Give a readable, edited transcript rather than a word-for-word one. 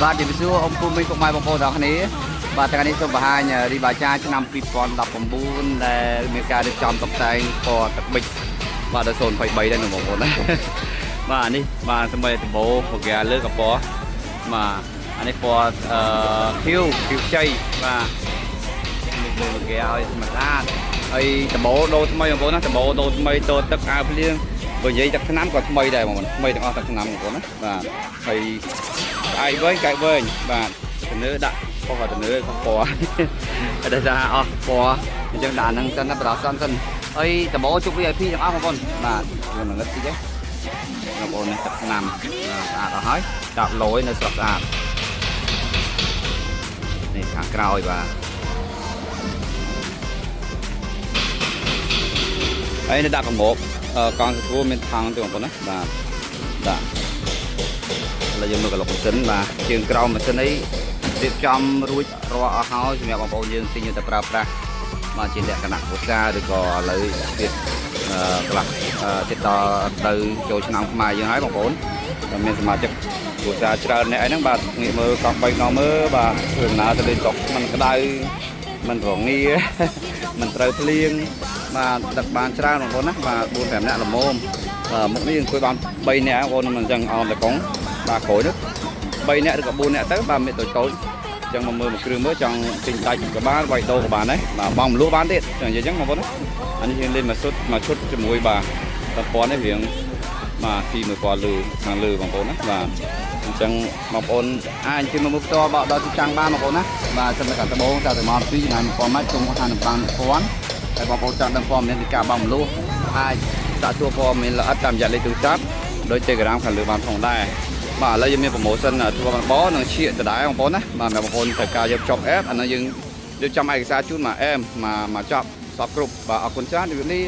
បាទជំរាបសួរអ៊ំពូមីងពុកម៉ែបងប្អូនទាំងគ្នាបាទថ្ងៃនេះសូមបង្ហាញរីបាចាឆ្នាំ2019ដែលមានការរៀបចំតុបតែងពណ៌ទឹកប៊ិចបាទដល់023ដែរបងប្អូនណាបាទនេះបាទសម្រាប់ដំបូងពកាលើកពណ៌បាទអានេះពណ៌ខៀវខ្ចីបាទនេះលើពកាឲ្យស្អាតហើយដំបូងដូរថ្មីបងប្អូនណាដំបូងដូរថ្មីតទឹកអាវភ្លៀងបើនិយាយទឹកឆ្នាំក៏ថ្មីដែរបងប្អូនថ្មីទាំងអស់ទឹកឆ្នាំបងប្អូនណាបាទហើយស្អែកវិញកែកវិញបាទទៅលើដាក់ពណ៌ទៅលើពណ៌តែថាអស់ពណ៌អញ្ចឹងដាក់ហ្នឹងសិនណាបដោះសិនហើយដំបូងជប់ VIP ទាំងអស់បងប្អូនបាទយើងនឹងងឹតតិចទេបងប្អូននេះទឹកឆ្នាំស្អាតអស់ហើយដាក់លយនៅស្រុកស្អាតនេះខាងក្រោយបាទហើយនេះដាក់កងោកកងស្រួលមានថង់ទេបងប្អូនណាបាទដាក់ឥឡូវយើងមើលកន្លុកម៉ាស៊ីនបាទជើងក្រោមម៉ាស៊ីននេះរៀបចំរួចរាល់អស់ហើយសម្រាប់បងប្អូនយើងទិញទៅប្រើប្រាស់មកជាលក្ខណៈភាសាឬក៏ឥឡូវទៀតខ្លះទៀតដល់ទៅចូលឆ្នាំខ្មែរយើងហើយបងប្អូនមានសមាជិកភាសាច្រើនអ្នកអីហ្នឹងបាទងាកមើលកង់3កង់មើលបាទធ្វើដំណើរទៅលេងតុកមិនក្តៅមិនរងាមិនត្រូវភ្លៀងបាទដឹកបានច្រើនបងប្អូនណាបាទ4 5នាក់ល្មមមុខនេះអង្គុយបាន3នាក់បងប្អូនមិនអញ្ចឹងអោនតកងបាទក្រួយនេះ3នាក់ឬក៏4នាក់ទៅបាទមានតូចអញ្ចឹងមកមើលមួយគ្រឿងមើលចង់ទិញដាច់ក៏បានវាយដូរក៏បានដែរបាទបងមលក់បានទៀតអញ្ចឹងបងប្អូនណាអានេះយើងលេងមកឈុតជាមួយបាទតពណ៌នេះរៀងបាទទីមួយពណ៌លើខាងលើបងប្អូនណាបាទអញ្ចឹងបងប្អូនអាចជិះមកមើលផ្ទាល់បោកដល់ទីតាំងបានបងប្អូនណាបាទចំណុចកាត់ដំបងតាមទៅមកពីចំណាយ1000ម៉ាច់ជុំខាងនឹង5000ហើយបងប្អូនចង់ដឹងព័ត៌មានពីការបងមលក់អាចសាកសួរព័ត៌មានល្អិតតាមរយៈលេខទូរស័ព្ទដោយ Telegram ខាងលើបានផងដែរបាទឥឡូវយើងមានប្រូម៉ូសិនធ្វើបានបនឹងឈៀកដដែលបងប្អូនណាបាទបងប្អូនត្រូវការយកចប់អេបអានោះយើងរៀបចំឯកសារជូនមកអែមមកចប់សពគ្រប់បាទអរគុណច្រើនជំរាបលា